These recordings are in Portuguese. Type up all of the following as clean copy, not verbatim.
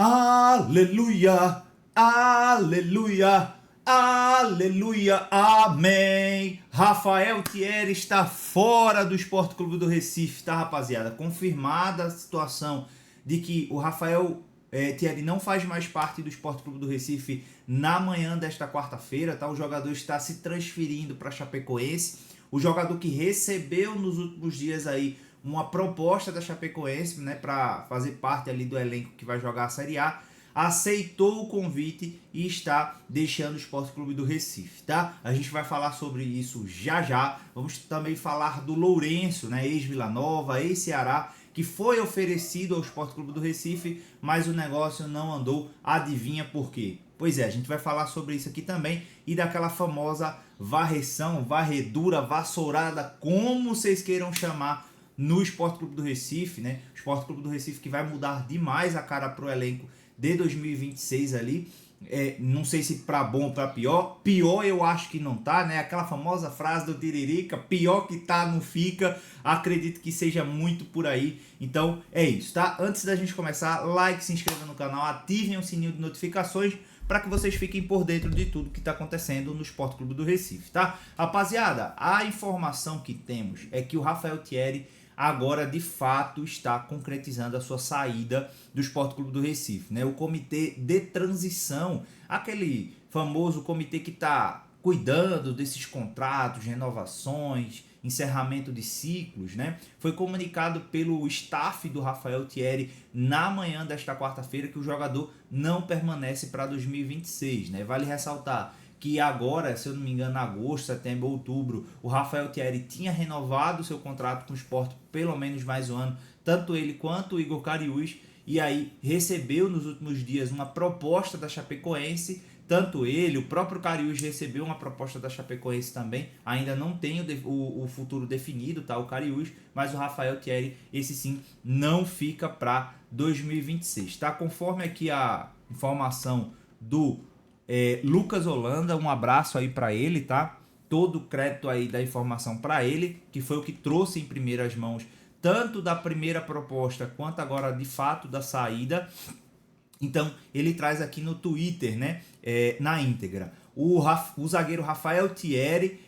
Aleluia, aleluia, aleluia, amém. Rafael Thierry está fora do Sport Clube do Recife, tá, rapaziada? Confirmada a situação de que o Rafael Thierry não faz mais parte do Sport Clube do Recife na manhã desta quarta-feira, tá? O jogador está se transferindo para Chapecoense. O jogador que recebeu nos últimos dias aí uma proposta da Chapecoense, né, para fazer parte ali do elenco que vai jogar a Série A, aceitou o convite e está deixando o Sport Clube do Recife, tá? A gente vai falar sobre isso já já. Vamos também falar do Lourenço, né, ex-Vila Nova, ex-Ceará, que foi oferecido ao Sport Clube do Recife, mas o negócio não andou. Adivinha por quê? Pois é, a gente vai falar sobre isso aqui também e daquela famosa varreção, varredura, vassourada, como vocês queiram chamar, no Sport Clube do Recife, né? O Sport Clube do Recife que vai mudar demais a cara pro elenco de 2026 ali. Não sei se para bom ou para pior. Pior eu acho que não tá, né? Aquela famosa frase do Tiririca, pior que tá não fica. Acredito que seja muito por aí. Então é isso, tá? Antes da gente começar, like, se inscreva no canal, ativem o sininho de notificações para que vocês fiquem por dentro de tudo que está acontecendo no Sport Clube do Recife, tá? Rapaziada, a informação que temos é que o Rafael Thierry agora de fato está concretizando a sua saída do Sport Clube do Recife, né? O comitê de transição, aquele famoso comitê que está cuidando desses contratos, renovações, encerramento de ciclos, né? Foi comunicado pelo staff do Rafael Thierry na manhã desta quarta-feira que o jogador não permanece para 2026, né? Vale ressaltar que agora, se eu não me engano, agosto, setembro, outubro, o Rafael Thierry tinha renovado seu contrato com o Sport pelo menos mais um ano, tanto ele quanto o Igor Cariús, e aí recebeu nos últimos dias uma proposta da Chapecoense. Tanto ele, o próprio Cariús recebeu uma proposta da Chapecoense também, ainda não tem o futuro definido, tá? O Cariús, mas o Rafael Thierry, esse sim, não fica para 2026, tá? Conforme aqui a informação do Lucas Holanda, um abraço aí para ele, tá? Todo o crédito aí da informação para ele, que foi o que trouxe em primeiras mãos tanto da primeira proposta quanto agora de fato da saída. Então ele traz aqui no Twitter, né, na íntegra. O zagueiro Rafael Thierry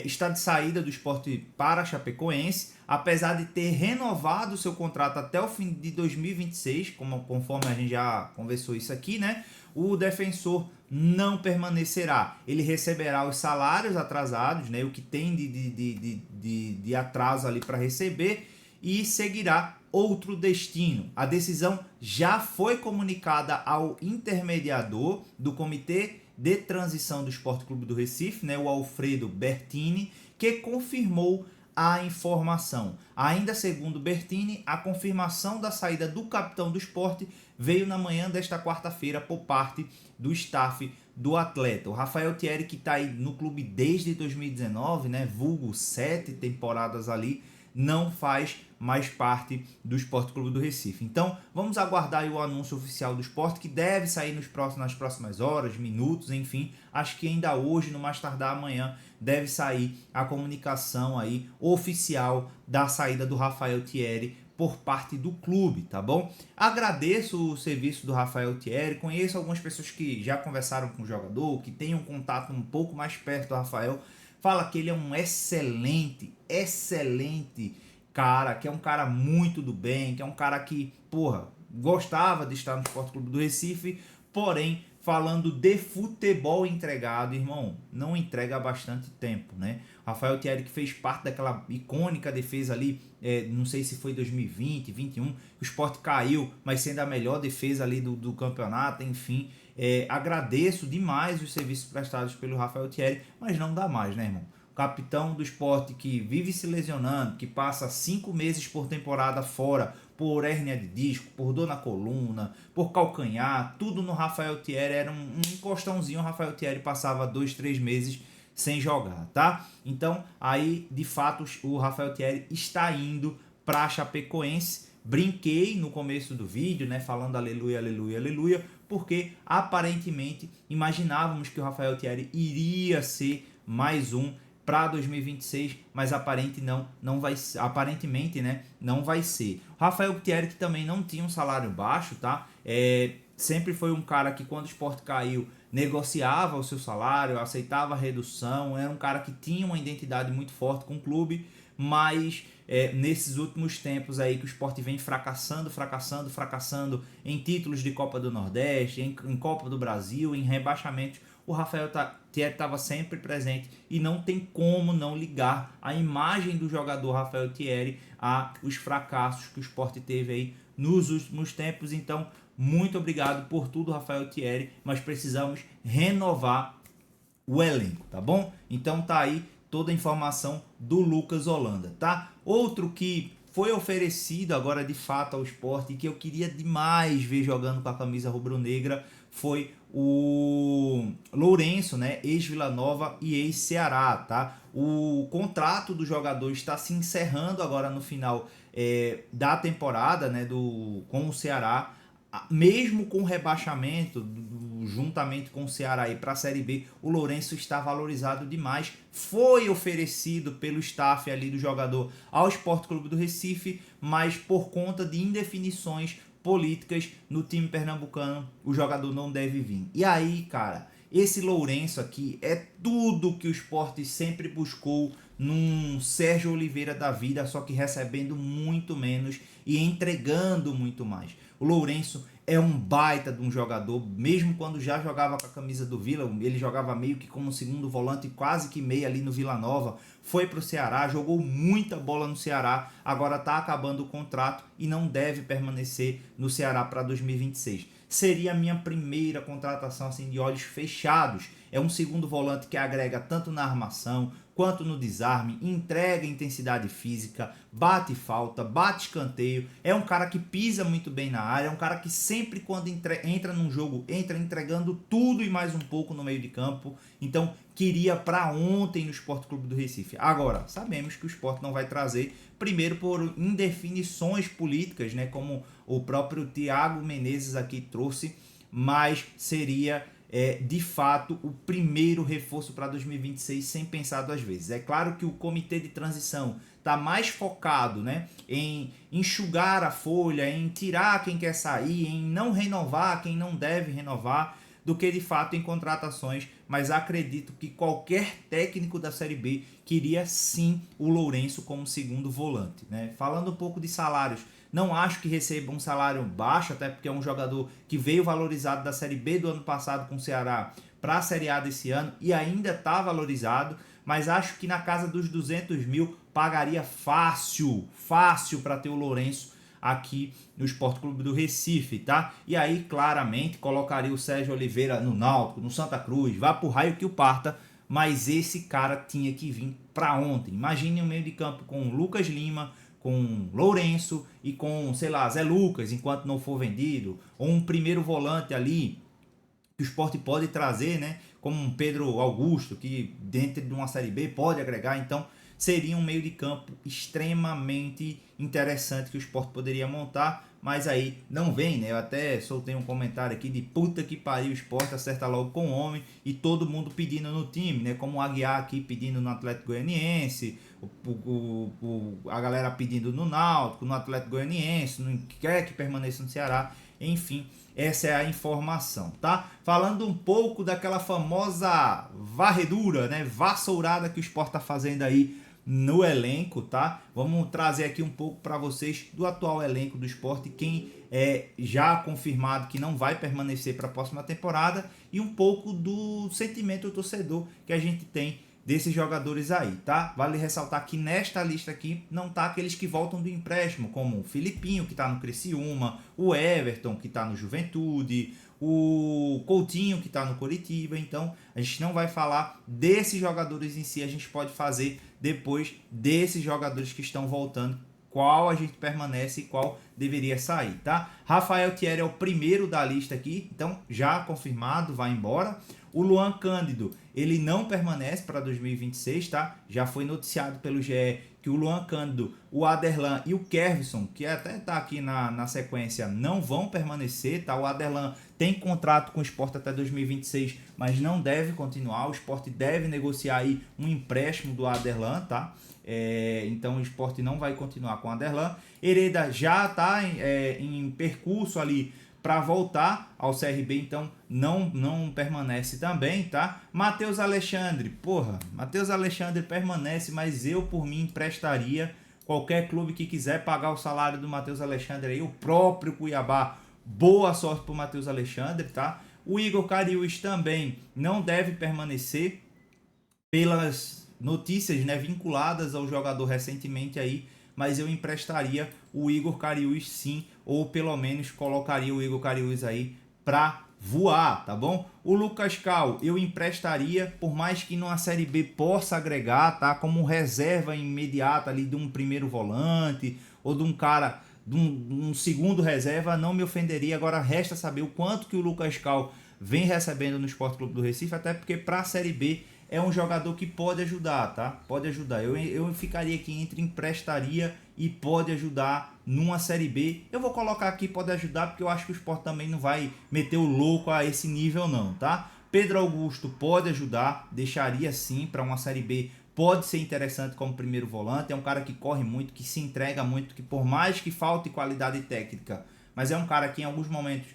está de saída do Sport para a Chapecoense, apesar de ter renovado seu contrato até o fim de 2026, conforme a gente já conversou isso aqui, né? O defensor não permanecerá. Ele receberá os salários atrasados, né? O que tem de atraso ali para receber, e seguirá outro destino. A decisão já foi comunicada ao intermediador do Comitê de Transição do Sport Clube do Recife, né, o Alfredo Bertini, que confirmou a informação. Ainda segundo Bertini, a confirmação da saída do capitão do Sport veio na manhã desta quarta-feira por parte do staff do atleta. O Rafael Thierry, que está aí no clube desde 2019, né, vulgo 7 temporadas ali, não faz mais parte do Sport Clube do Recife. Então, vamos aguardar aí o anúncio oficial do Sport, que deve sair nas próximas horas, minutos, enfim. Acho que ainda hoje, no mais tardar amanhã, deve sair a comunicação aí oficial da saída do Rafael Thierry por parte do clube, tá bom? Agradeço o serviço do Rafael Thierry, conheço algumas pessoas que já conversaram com o jogador, que têm um contato um pouco mais perto do Rafael. Fala que ele é um excelente cara, que é um cara muito do bem, que é um cara que, porra, gostava de estar no Sport Clube do Recife, porém, falando de futebol entregado, irmão, não entrega há bastante tempo, né? Rafael Thierry, que fez parte daquela icônica defesa ali, não sei se foi 2020, 2021, o Sport caiu, mas sendo a melhor defesa ali do campeonato, enfim. Agradeço demais os serviços prestados pelo Rafael Thierry, mas não dá mais, né, irmão? Capitão do Sport que vive se lesionando, que passa 5 meses por temporada fora por hérnia de disco, por dor na coluna, por calcanhar, tudo no Rafael Thierry era um encostãozinho. O Rafael Thierry passava 2, 3 meses sem jogar, tá? Então aí de fato o Rafael Thierry está indo para a Chapecoense. Brinquei no começo do vídeo, né, falando aleluia, aleluia, aleluia, porque aparentemente imaginávamos que o Rafael Thierry iria ser mais um para 2026, mas aparentemente, né, não vai ser. O Rafael Thierry, que também não tinha um salário baixo, tá? Sempre foi um cara que, quando o Sport caiu, negociava o seu salário, aceitava a redução, era um cara que tinha uma identidade muito forte com o clube, mas nesses últimos tempos aí que o Sport vem fracassando em títulos de Copa do Nordeste, em Copa do Brasil, em rebaixamentos, o Rafael Thierry estava sempre presente e não tem como não ligar a imagem do jogador Rafael Thierry aos fracassos que o Sport teve aí nos últimos tempos. Então, muito obrigado por tudo, Rafael Thierry, mas precisamos renovar o elenco, tá bom? Então tá aí toda a informação do Lucas Holanda, tá? Outro que foi oferecido agora de fato ao Sport e que eu queria demais ver jogando com a camisa rubro-negra foi o Lourenço, né? Ex-Vila Nova e ex-Ceará, tá? O contrato do jogador está se encerrando agora no final da temporada, né? Com o Ceará. Mesmo com o rebaixamento, juntamente com o Ceará para a Série B, o Lourenço está valorizado demais. Foi oferecido pelo staff ali do jogador ao Sport Clube do Recife, mas por conta de indefinições políticas no time pernambucano, o jogador não deve vir. E aí, cara, esse Lourenço aqui é tudo que o Sport sempre buscou num Sérgio Oliveira da vida, só que recebendo muito menos e entregando muito mais. O Lourenço é um baita de um jogador, mesmo quando já jogava com a camisa do Vila, ele jogava meio que como segundo volante, quase que meio ali no Vila Nova, foi para o Ceará, jogou muita bola no Ceará, agora está acabando o contrato e não deve permanecer no Ceará para 2026. Seria a minha primeira contratação assim, de olhos fechados. É um segundo volante que agrega tanto na armação quanto no desarme, entrega intensidade física, bate falta, bate escanteio, é um cara que pisa muito bem na área, é um cara que sempre quando entra num jogo, entra entregando tudo e mais um pouco no meio de campo. Então queria para ontem no Sport Clube do Recife. Agora, sabemos que o Sport não vai trazer, primeiro por indefinições políticas, né, como o próprio Thiago Menezes aqui trouxe, mas seria de fato o primeiro reforço para 2026 sem pensar duas vezes. É claro que o comitê de transição está mais focado, né, em enxugar a folha, em tirar quem quer sair, em não renovar quem não deve renovar, do que de fato em contratações, mas acredito que qualquer técnico da Série B queria sim o Lourenço como segundo volante, né? Falando um pouco de salários, não acho que receba um salário baixo, até porque é um jogador que veio valorizado da Série B do ano passado com o Ceará para a Série A desse ano e ainda está valorizado, mas acho que na casa dos 200 mil pagaria fácil para ter o Lourenço aqui no Sport Clube do Recife, tá? E aí, claramente, colocaria o Sérgio Oliveira no Náutico, no Santa Cruz, vá pro raio que o parta, mas esse cara tinha que vir para ontem. Imagine um meio de campo com Lucas Lima, com Lourenço e com, sei lá, Zé Lucas, enquanto não for vendido, ou um primeiro volante ali, que o Sport pode trazer, né? Como um Pedro Augusto, que dentro de uma Série B pode agregar, então seria um meio de campo extremamente interessante que o Sport poderia montar, mas aí não vem, né? Eu até soltei um comentário aqui de puta que pariu, o Sport acerta logo com o homem e todo mundo pedindo no time, né? Como o Aguiar aqui pedindo no Atlético Goianiense, a galera pedindo no Náutico, no Atlético Goianiense, não quer que permaneça no Ceará, enfim, essa é a informação, tá? Falando um pouco daquela famosa varredura, né? Vassourada que o Sport tá fazendo aí no elenco, tá? Vamos trazer aqui um pouco para vocês do atual elenco do Sport, quem é já confirmado que não vai permanecer para a próxima temporada e um pouco do sentimento do torcedor que a gente tem desses jogadores aí, tá? Vale ressaltar que nesta lista aqui não tá aqueles que voltam do empréstimo, como o Filipinho, que tá no Criciúma, o Everton, que tá no Juventude, o Coutinho, que tá no Coritiba. Então, a gente não vai falar desses jogadores em si, a gente pode fazer depois desses jogadores que estão voltando, qual a gente permanece e qual deveria sair, tá? Rafael Thierry é o primeiro da lista aqui, então já confirmado, vai embora. O Luan Cândido, ele não permanece para 2026, tá? Já foi noticiado pelo GE que o Luan Cândido, o Aderlan e o Kervison, que até tá aqui na sequência, não vão permanecer, tá? O Aderlan tem contrato com o Sport até 2026, mas não deve continuar. O Sport deve negociar aí um empréstimo do Aderlan, tá? Então o Sport não vai continuar com o Aderlan. Hereda já está em percurso ali para voltar ao CRB, então não permanece também, tá? Matheus Alexandre, Matheus Alexandre permanece, mas eu por mim emprestaria. Qualquer clube que quiser pagar o salário do Matheus Alexandre aí, o próprio Cuiabá, boa sorte pro Matheus Alexandre, tá? O Igor Cariús também não deve permanecer pelas notícias, né, vinculadas ao jogador recentemente aí, mas eu emprestaria o Igor Cariús sim, ou pelo menos colocaria o Igor Cariús aí para voar, tá bom? O Lucas Cal eu emprestaria, por mais que numa Série B possa agregar, tá? Como reserva imediata ali de um primeiro volante, ou de um cara, de um segundo reserva, não me ofenderia. Agora resta saber o quanto que o Lucas Cal vem recebendo no Sport Clube do Recife, até porque para a Série B é um jogador que pode ajudar, tá? Pode ajudar. Eu ficaria aqui entre emprestaria e pode ajudar numa Série B. Eu vou colocar aqui pode ajudar, porque eu acho que o Sport também não vai meter o louco a esse nível não, tá? Pedro Augusto pode ajudar, deixaria sim para uma Série B. Pode ser interessante como primeiro volante. É um cara que corre muito, que se entrega muito, que por mais que falte qualidade técnica, mas é um cara que em alguns momentos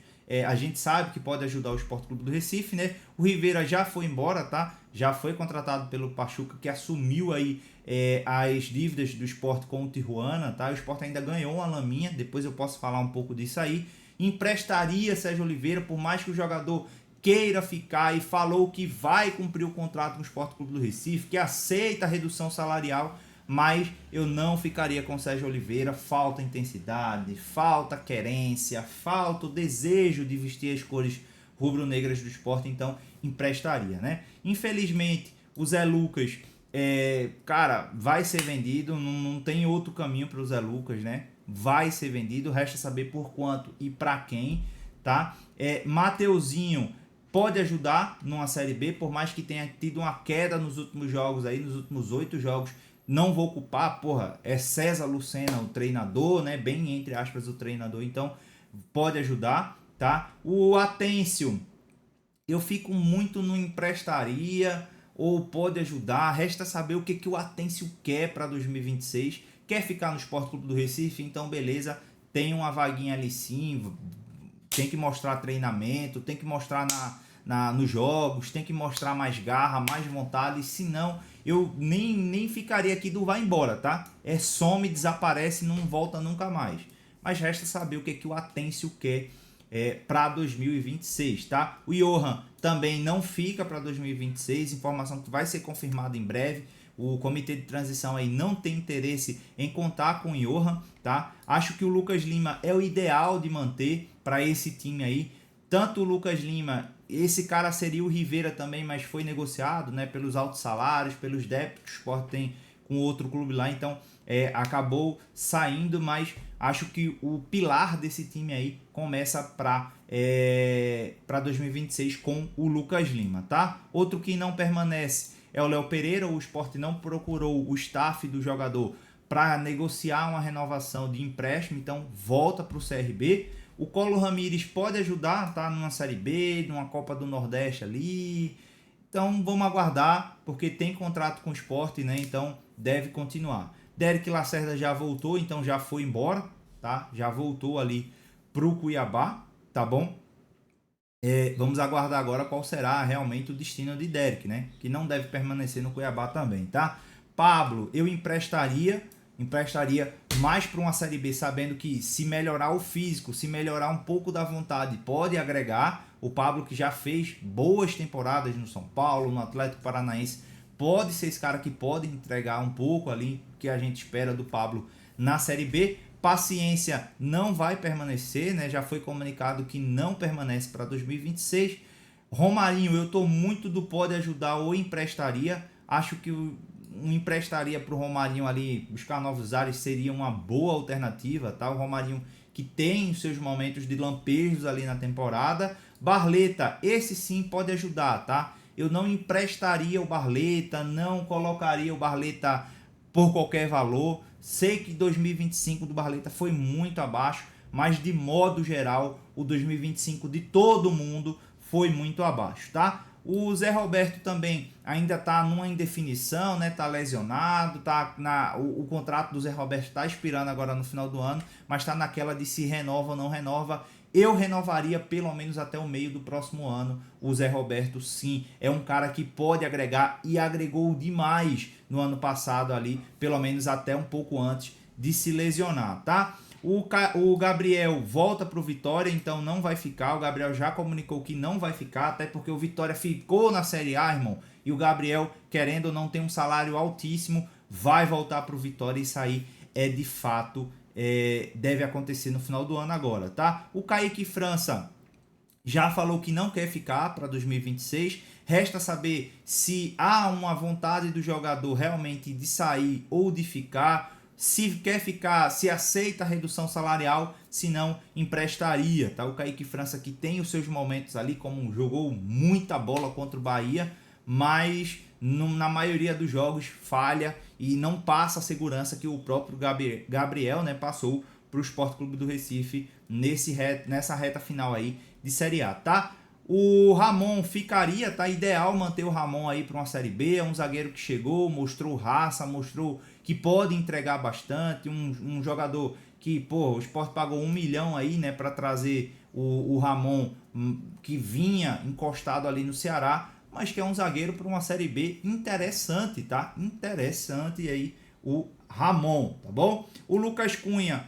a gente sabe que pode ajudar o Sport Clube do Recife, né? O Rivera já foi embora, tá? Já foi contratado pelo Pachuca, que assumiu aí as dívidas do Sport com o Tijuana, tá? O Sport ainda ganhou uma laminha, depois eu posso falar um pouco disso aí. Emprestaria Sérgio Oliveira, por mais que o jogador queira ficar e falou que vai cumprir o contrato com o Sport Clube do Recife, que aceita a redução salarial, mas eu não ficaria com o Sérgio Oliveira. Falta intensidade, falta querência, falta o desejo de vestir as cores rubro-negras do Sport, então emprestaria, né? Infelizmente, o Zé Lucas, cara, vai ser vendido, não tem outro caminho para o Zé Lucas, né? Vai ser vendido, resta saber por quanto e para quem, tá? Mateuzinho pode ajudar numa Série B, por mais que tenha tido uma queda nos últimos jogos aí, nos últimos 8 jogos. Não vou culpar, é César Lucena o treinador, né? Bem entre aspas o treinador, então pode ajudar, tá? O Atencio, eu fico muito no emprestaria ou pode ajudar. Resta saber o que o Atencio quer para 2026. Quer ficar no Sport Clube do Recife? Então beleza, tem uma vaguinha ali sim. Tem que mostrar treinamento, tem que mostrar nos jogos, tem que mostrar mais garra, mais vontade, senão eu nem ficaria aqui do vai embora, tá? Some, desaparece e não volta nunca mais. Mas resta saber o que o Atencio quer para 2026, tá? O Johan também não fica para 2026, informação que vai ser confirmada em breve. O comitê de transição aí não tem interesse em contar com o Johan, tá? Acho que o Lucas Lima é o ideal de manter para esse time aí. Tanto o Lucas Lima, esse cara seria o Rivera também, mas foi negociado, né, pelos altos salários, pelos débitos que o Sport tem com outro clube lá, então acabou saindo, mas acho que o pilar desse time aí começa para 2026 com o Lucas Lima, tá? Outro que não permanece é o Léo Pereira. O Sport não procurou o staff do jogador para negociar uma renovação de empréstimo, então volta para o CRB. O Colo Ramírez pode ajudar, tá? Numa Série B, numa Copa do Nordeste ali. Então vamos aguardar, porque tem contrato com o Sport, né? Então deve continuar. Derek Lacerda já voltou, então já foi embora, tá? Já voltou ali pro Cuiabá, tá bom? Vamos aguardar agora qual será realmente o destino de Derek, né? Que não deve permanecer no Cuiabá também, tá? Pablo, eu emprestaria mais para uma Série B, sabendo que se melhorar o físico, se melhorar um pouco da vontade, pode agregar. O Pablo, que já fez boas temporadas no São Paulo, no Atlético Paranaense, pode ser esse cara que pode entregar um pouco ali que a gente espera do Pablo na Série B. Paciência não vai permanecer, né? Já foi comunicado que não permanece para 2026. Romarinho, eu estou muito do pode ajudar ou emprestaria. Acho que emprestaria para o Romarinho ali, buscar novos ares seria uma boa alternativa, tá? O Romarinho que tem os seus momentos de lampejos ali na temporada. Barleta, esse sim pode ajudar, tá? Eu não emprestaria o Barleta, não colocaria o Barleta por qualquer valor. Sei que 2025 do Barleta foi muito abaixo, mas de modo geral, o 2025 de todo mundo foi muito abaixo, tá? O Zé Roberto também ainda tá numa indefinição, né? Tá lesionado, o contrato do Zé Roberto está expirando agora no final do ano, mas tá naquela de se renova ou não renova. Eu renovaria pelo menos até o meio do próximo ano. O Zé Roberto, sim, é um cara que pode agregar e agregou demais no ano passado ali, pelo menos até um pouco antes de se lesionar, tá? O Gabriel volta para o Vitória, então não vai ficar. O Gabriel já comunicou que não vai ficar, até porque o Vitória ficou na Série A, irmão. E o Gabriel, querendo ou não, tem um salário altíssimo, vai voltar para o Vitória. Isso aí é de fato, deve acontecer no final do ano agora, tá? O Kaique França já falou que não quer ficar para 2026. Resta saber se há uma vontade do jogador realmente de sair ou de ficar. Se quer ficar, se aceita a redução salarial, se não, emprestaria, tá? O Kaique França que tem os seus momentos ali, como jogou muita bola contra o Bahia, mas na maioria dos jogos falha e não passa a segurança que o próprio Gabriel, né, passou para o Sport Clube do Recife nessa reta final aí de Série A, tá? O Ramon ficaria, tá? Ideal manter o Ramon aí para uma Série B, é um zagueiro que chegou, mostrou raça, mostrou que pode entregar bastante, um jogador que, pô, o Sport pagou 1 milhão aí, né, para trazer o Ramon, que vinha encostado ali no Ceará, mas que é um zagueiro para uma Série B interessante, tá? Interessante aí o Ramon, tá bom? O Lucas Cunha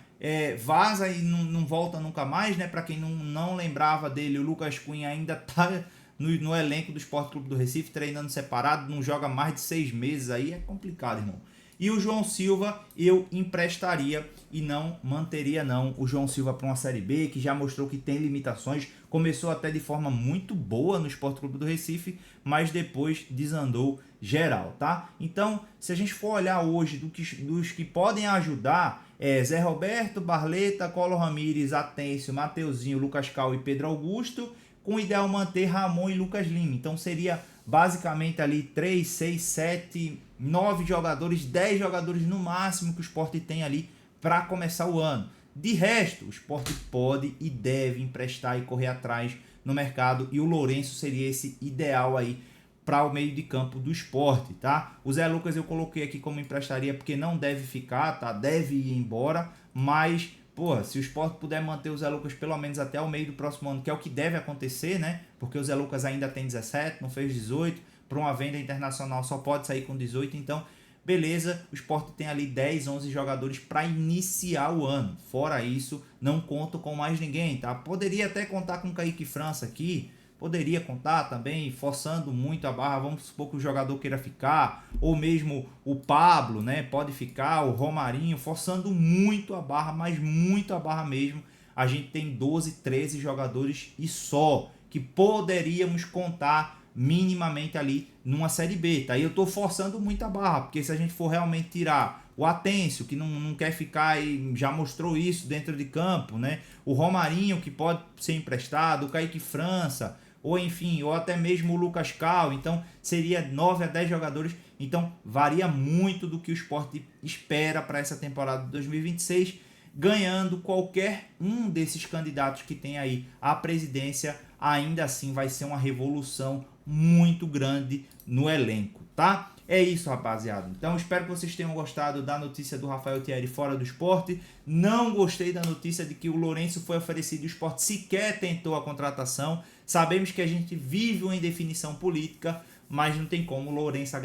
vaza e não volta nunca mais, né? Para quem não lembrava dele, o Lucas Cunha ainda tá no elenco do Sport Clube do Recife, treinando separado, não joga mais de 6 meses aí, é complicado, irmão. E o João Silva eu emprestaria e não manteria não o João Silva para uma Série B, que já mostrou que tem limitações, começou até de forma muito boa no Sport Clube do Recife, mas depois desandou geral, tá? Então, se a gente for olhar hoje dos que podem ajudar, Zé Roberto, Barleta, Collor Ramírez, Atencio, Mateuzinho, Lucas Cal e Pedro Augusto, com o ideal manter Ramon e Lucas Lima. Então seria basicamente ali 3, 6, 7, 9 jogadores, 10 jogadores no máximo que o Sport tem ali para começar o ano. De resto, o Sport pode e deve emprestar e correr atrás no mercado, e o Lourenço seria esse ideal aí para o meio de campo do Sport, tá? O Zé Lucas eu coloquei aqui como emprestaria porque não deve ficar, tá? Deve ir embora, mas pô, se o Sport puder manter o Zé Lucas pelo menos até o meio do próximo ano, que é o que deve acontecer, né? Porque o Zé Lucas ainda tem 17, não fez 18, para uma venda internacional só pode sair com 18, então beleza, o Sport tem ali 10, 11 jogadores para iniciar o ano. Fora isso, não conto com mais ninguém, tá? Poderia até contar com o Kaique França aqui, poderia contar também, forçando muito a barra, vamos supor que o jogador queira ficar, ou mesmo o Pablo, né, pode ficar, o Romarinho, forçando muito a barra, mas muito a barra mesmo. A gente tem 12, 13 jogadores e só, que poderíamos contar minimamente ali numa Série B, tá? E eu tô forçando muito a barra, porque se a gente for realmente tirar o Atencio, que não quer ficar e já mostrou isso dentro de campo, né? O Romarinho, que pode ser emprestado, o Kaique França, ou enfim, ou até mesmo o Lucas Cal, então seria 9 a 10 jogadores, então varia muito do que o Sport espera para essa temporada de 2026, ganhando qualquer um desses candidatos que tem aí à presidência, ainda assim vai ser uma revolução muito grande no elenco, tá? É isso, rapaziada. Então, espero que vocês tenham gostado da notícia do Rafael Thierry fora do Sport. Não gostei da notícia de que o Lourenço foi oferecido e o Sport sequer tentou a contratação. Sabemos que a gente vive uma indefinição política, mas não tem como. O Lourenço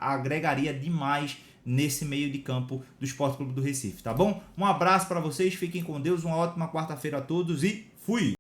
agregaria demais nesse meio de campo do Sport Clube do Recife, tá bom? Um abraço para vocês, fiquem com Deus, uma ótima quarta-feira a todos e fui!